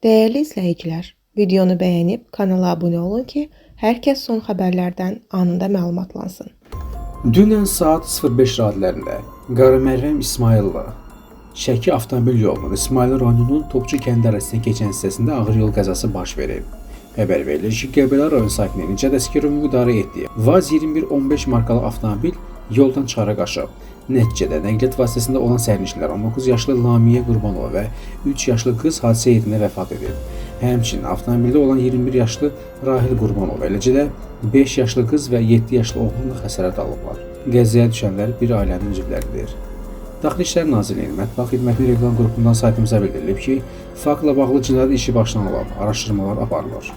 Değerli izləyicilər, videonu bəyənib kanala abunə olun ki, hər kəs son xəbərlərdən anında məlumatlansın. Dünən saat 05 radələrində Qaraməryəm İsmayıllı Şəki avtomobil yolunun İsmayıl rayonunun Topçu kəndi arasında keçən hissəsində ağır yol qəzası baş verib. Xəbər verilir ki, Qəbələ rayon sakini Nicət Əsgərovun idarə etdiyi VAZ 2115 markalı avtomobil yoldan çıxara qaçıb. Nəticədə nəqliyyat vasitəsində olan sərnişinlər 19 yaşlı Lamiyə Qurbanova və 3 yaşlı qız hadisə yerində vəfat edib. Həmçinin avtomobildə olan 21 yaşlı Rahil Qurbanova, eləcə də 5 yaşlı qız və 7 yaşlı oğlun da xəsarət alıblar. Qəzaya düşənlər bir ailənin üzvləridir. Daxili İşlər Nazirliyinin Mətbuat Xidmətinin reklam qrupundan saytımıza bildirilib ki, faktla bağlı cinayət işi başlanılıb, araşdırmalar aparılır.